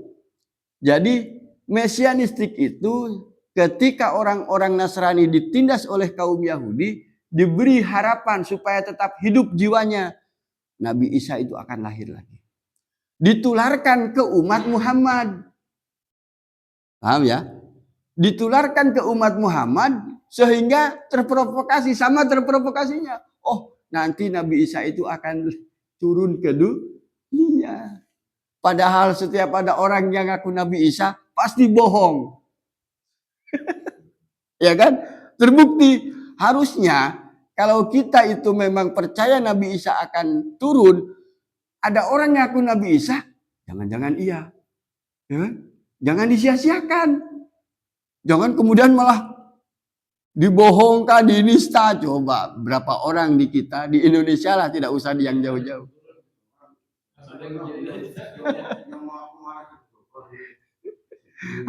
Jadi mesianistik itu ketika orang-orang Nasrani ditindas oleh kaum Yahudi, diberi harapan supaya tetap hidup jiwanya. Nabi Isa itu akan lahir lagi. Ditularkan ke umat Muhammad. Paham ya? Ditularkan ke umat Muhammad sehingga terprovokasi, sama terprovokasinya. Nanti Nabi Isa itu akan turun ke dunia. Padahal setiap ada orang yang ngaku Nabi Isa pasti bohong. Ya kan? Terbukti. Harusnya kalau kita itu memang percaya Nabi Isa akan turun, ada orang yang ngaku Nabi Isa, jangan-jangan iya. Ya? Jangan disia-siakan. Jangan kemudian malah dibohongkan, dinista. Coba berapa orang di kita, di Indonesia lah, tidak usah yang jauh-jauh.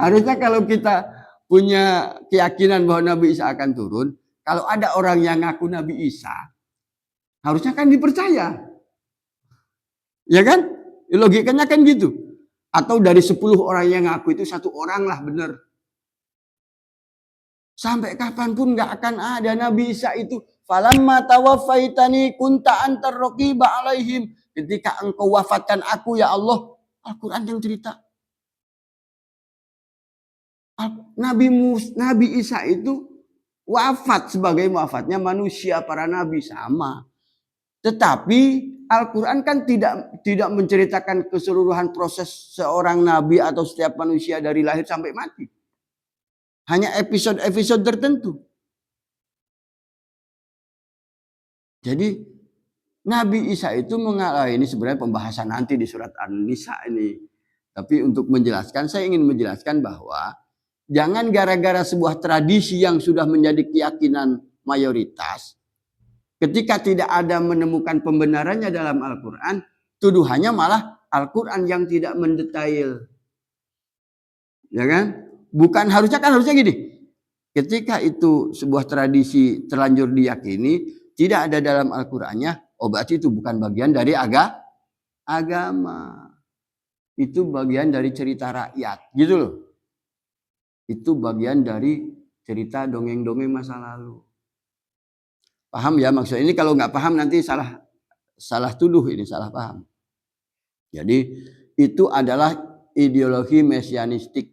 Harusnya kalau kita punya keyakinan bahwa Nabi Isa akan turun, kalau ada orang yang ngaku Nabi Isa, harusnya kan dipercaya. Ya kan? Logikanya kan gitu. Atau dari 10 orang yang ngaku itu 1 orang lah benar. Sampai kapanpun gak akan ada Nabi Isa itu Falamma tawaffaitani kunta antar raqiba alaihim. Ketika engkau wafatkan aku ya Allah, Al-Quran yang cerita. Nabi Isa itu wafat sebagai wafatnya manusia, para nabi sama. Tetapi Al-Quran kan tidak menceritakan keseluruhan proses seorang nabi atau setiap manusia dari lahir sampai mati. Hanya episode-episode tertentu. Jadi Nabi Isa itu mengalami, ini sebenarnya pembahasan nanti di surat An-Nisa ini. Tapi untuk menjelaskan, saya ingin menjelaskan bahwa jangan gara-gara sebuah tradisi yang sudah menjadi keyakinan mayoritas, ketika tidak ada menemukan pembenarannya dalam Al-Quran, tuduhannya malah Al-Quran yang tidak mendetail. Ya kan? Harusnya gini. Ketika itu sebuah tradisi terlanjur diyakini, tidak ada dalam Al-Qurannya, oh berarti itu bukan bagian dari agama. Itu bagian dari cerita rakyat, gitu loh. Itu bagian dari cerita dongeng-dongeng masa lalu. Paham ya maksudnya? Ini kalau nggak paham nanti salah tuduh, ini salah paham. Jadi itu adalah ideologi mesianistik.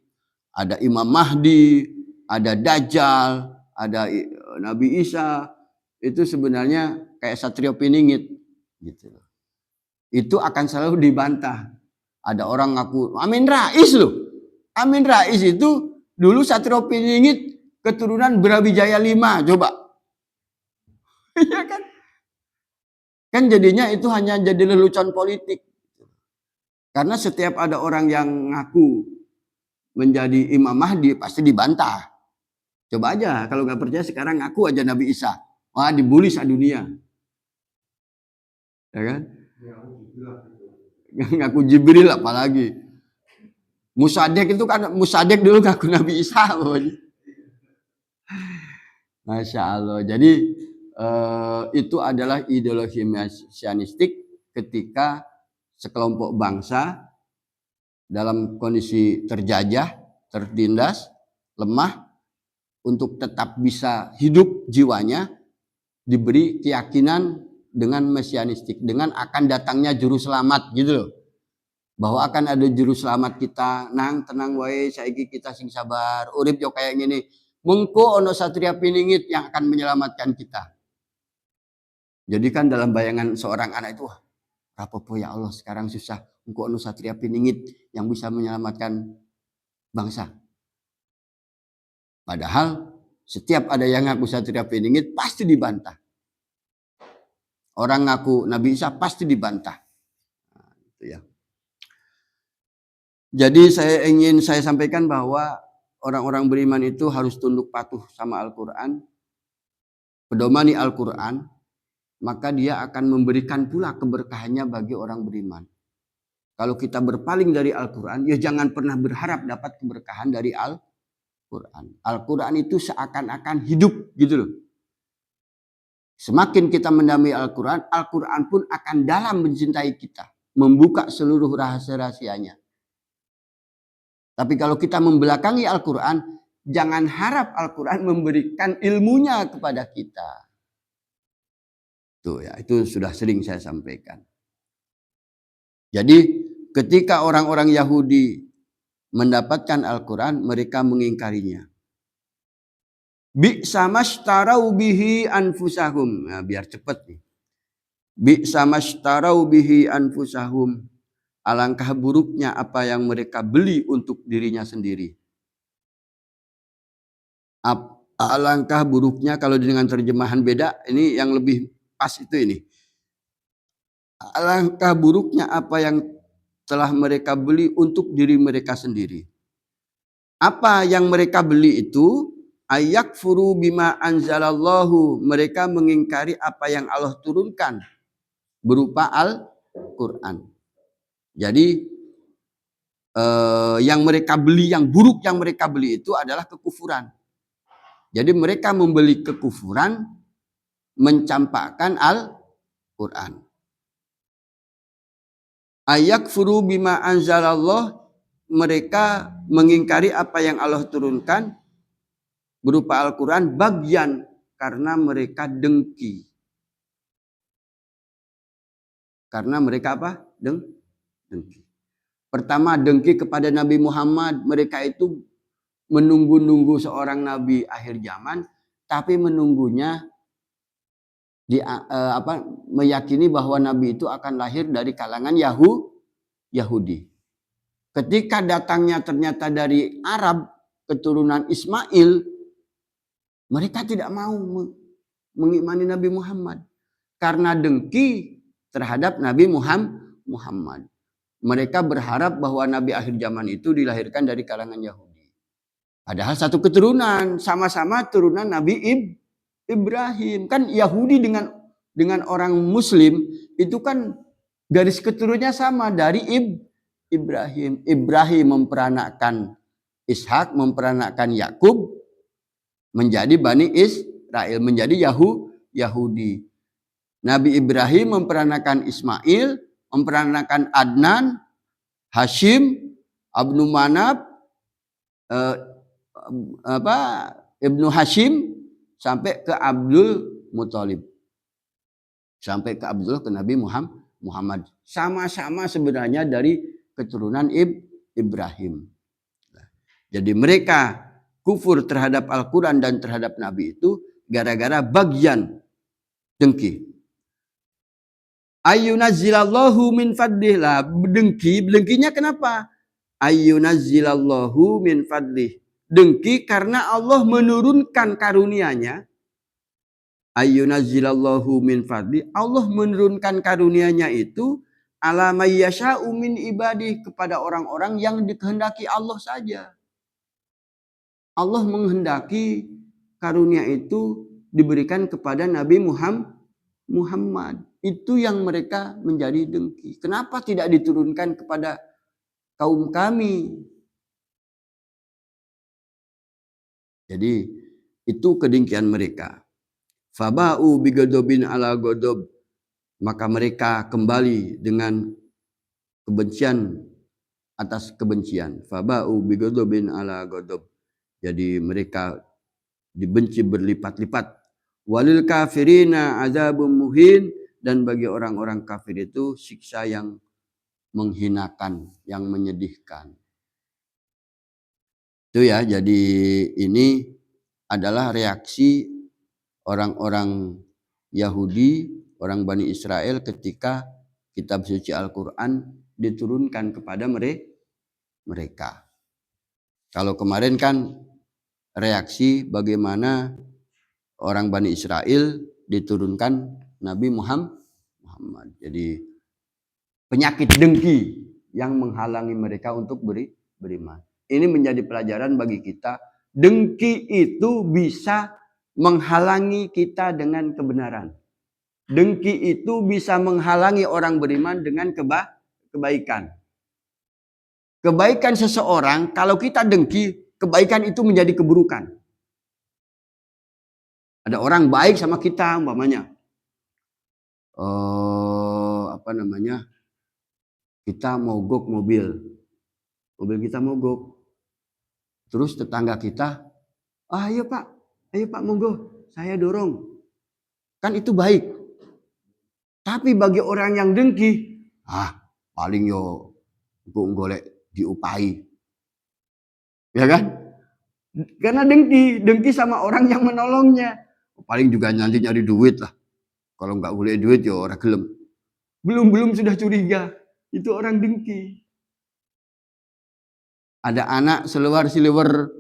Ada Imam Mahdi, ada Dajjal, ada Nabi Isa. Itu sebenarnya kayak Satrio Piningit gitu. Itu akan selalu dibantah. Ada orang ngaku Amin Rais loh. Amin Rais itu dulu Satrio Piningit keturunan Brawijaya 5, coba. Iya kan? Kan jadinya itu hanya jadi lelucon politik. Karena setiap ada orang yang ngaku menjadi Imam Mahdi pasti dibantah. Coba aja kalau nggak percaya sekarang ngaku aja Nabi Isa. Wah, dibully dunia. Ya kan? Ngaku Jibril apalagi. Musadek itu kan, Musadek dulu ngaku Nabi Isa. Masya Allah. Jadi itu adalah ideologi mesianistik ketika sekelompok bangsa dalam kondisi terjajah, tertindas, lemah, untuk tetap bisa hidup jiwanya, diberi keyakinan dengan mesianistik, dengan akan datangnya juru selamat gitu loh. Bahwa akan ada juru selamat kita, tenang wae saiki kita sing sabar, urip yo kayak gini. Mengko ono Satria Piningit yang akan menyelamatkan kita. Jadi kan dalam bayangan seorang anak itu, rapopo ya Allah sekarang susah, mengko ono Satria Piningit yang bisa menyelamatkan bangsa. Padahal setiap ada yang ngaku Satria Piningit pasti dibantah. Orang ngaku Nabi Isa pasti dibantah. Nah, itu ya. Jadi saya sampaikan bahwa orang-orang beriman itu harus tunduk patuh sama Al-Quran, pedomani Al-Quran, maka dia akan memberikan pula keberkahannya bagi orang beriman. Kalau kita berpaling dari Al-Quran, ya jangan pernah berharap dapat keberkahan dari Al-Quran. Al-Quran itu seakan-akan hidup gitu loh. Semakin kita mendamai Al-Quran, Al-Quran pun akan dalam mencintai kita, membuka seluruh rahasia-rahasianya. Tapi kalau kita membelakangi Al-Quran, jangan harap Al-Quran memberikan ilmunya kepada kita. Tuh ya, itu sudah sering saya sampaikan. Jadi ketika orang-orang Yahudi mendapatkan Al-Quran, mereka mengingkarinya. Bi'sa mashtarau bihi anfusahum. Nah, biar cepat nih. Bi'sa mashtarau bihi anfusahum. Alangkah buruknya apa yang mereka beli untuk dirinya sendiri. Alangkah buruknya, kalau dengan terjemahan beda, ini yang lebih pas itu ini. Alangkah buruknya apa yang telah mereka beli untuk diri mereka sendiri. Apa yang mereka beli itu? Ayakfuru bima anzalallahu. Mereka mengingkari apa yang Allah turunkan berupa Al-Quran. Jadi yang mereka beli, yang buruk yang mereka beli itu adalah kekufuran. Jadi mereka membeli kekufuran, mencampakkan Al-Quran. Ayakfuru bima anzalallah. Mereka mengingkari apa yang Allah turunkan berupa Al-Quran bagian karena mereka dengki. Karena mereka apa? Dengki. Pertama, dengki kepada Nabi Muhammad. Mereka itu menunggu-nunggu seorang nabi akhir zaman, tapi menunggunya meyakini bahwa nabi itu akan lahir dari kalangan Yahudi. Ketika datangnya ternyata dari Arab, keturunan Ismail, mereka tidak mau mengimani Nabi Muhammad karena dengki terhadap Nabi Muhammad. Mereka berharap bahwa Nabi akhir zaman itu dilahirkan dari kalangan Yahudi. Padahal satu keturunan, sama-sama turunan Nabi Ibrahim. Kan Yahudi dengan orang Muslim itu kan garis keturunannya sama dari Ibrahim. Ibrahim memperanakkan Ishak, memperanakkan Yakub menjadi Bani Israel, menjadi Yahudi. Nabi Ibrahim memperanakkan Ismail, memperanakkan Adnan, Hashim, Abnu Manaf, Ibnu Hashim sampai ke Abdul Muthalib. Sampai ke Nabi Muhammad. Sama-sama sebenarnya dari keturunan Ibrahim. Jadi mereka kufur terhadap Al-Quran dan terhadap Nabi itu gara-gara bagian dengki. Ayyunazzilallahu min fadlih lah. Dengkinya kenapa? Ayyunazzilallahu min fadlih. Dengki karena Allah menurunkan karunia-Nya. Ayyunazzilallahu min fadlih. Allah menurunkan karunia-Nya itu ala mayyasha'u min ibadih, kepada orang-orang yang dikehendaki Allah saja. Allah menghendaki karunia itu diberikan kepada Nabi Muhammad. Itu yang mereka menjadi dengki. Kenapa tidak diturunkan kepada kaum kami? Jadi itu kedengkian mereka. Faba'u bigadobin ala godob. Maka mereka kembali dengan kebencian atas kebencian. Faba'u bigadobin ala godob. Jadi mereka dibenci berlipat-lipat. Walil kafirina azabun muhin, dan bagi orang-orang kafir itu siksa yang menghinakan, yang menyedihkan. Itu ya, jadi ini adalah reaksi orang-orang Yahudi, orang Bani Israel ketika kitab suci Al-Quran diturunkan kepada mereka. Kalau kemarin kan reaksi bagaimana orang Bani Israel diturunkan Nabi Muhammad. Jadi penyakit dengki yang menghalangi mereka untuk beriman. Ini menjadi pelajaran bagi kita. Dengki itu bisa menghalangi kita dengan kebenaran. Dengki itu bisa menghalangi orang beriman dengan kebaikan. Kebaikan seseorang, kalau kita dengki, kebaikan itu menjadi keburukan. Ada orang baik sama kita, umpamanya. Kita mogok mobil kita mogok. Terus tetangga kita, ayo pak mogok, saya dorong. Kan itu baik. Tapi bagi orang yang dengki, paling yo golek diupahi. Ya kan? Karena dengki sama orang yang menolongnya. Paling juga nanti nyari duit lah. Kalau nggak boleh duit ya orang gelem. Belum sudah curiga. Itu orang dengki. Ada anak seliwer.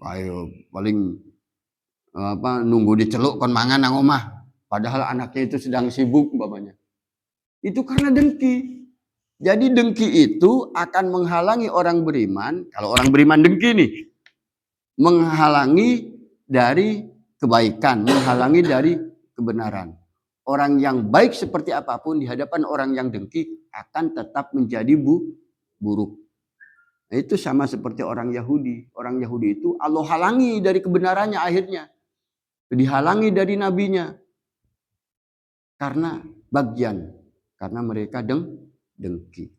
Ayo paling nunggu diceluk kon mangan nang omah. Padahal anaknya itu sedang sibuk umpamanya. Itu karena dengki. Jadi dengki itu akan menghalangi orang beriman. Kalau orang beriman dengki nih, menghalangi dari kebaikan, menghalangi dari kebenaran. Orang yang baik seperti apapun di hadapan orang yang dengki akan tetap menjadi buruk. Nah, itu sama seperti orang Yahudi. Orang Yahudi itu Allah halangi dari kebenarannya akhirnya. Dihalangi dari nabinya. Karena karena mereka dengki.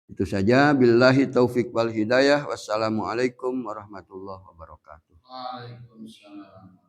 Itu saja. Billahi taufik wal hidayah. Wassalamualaikum warahmatullahi wabarakatuh. Waalaikumsalam.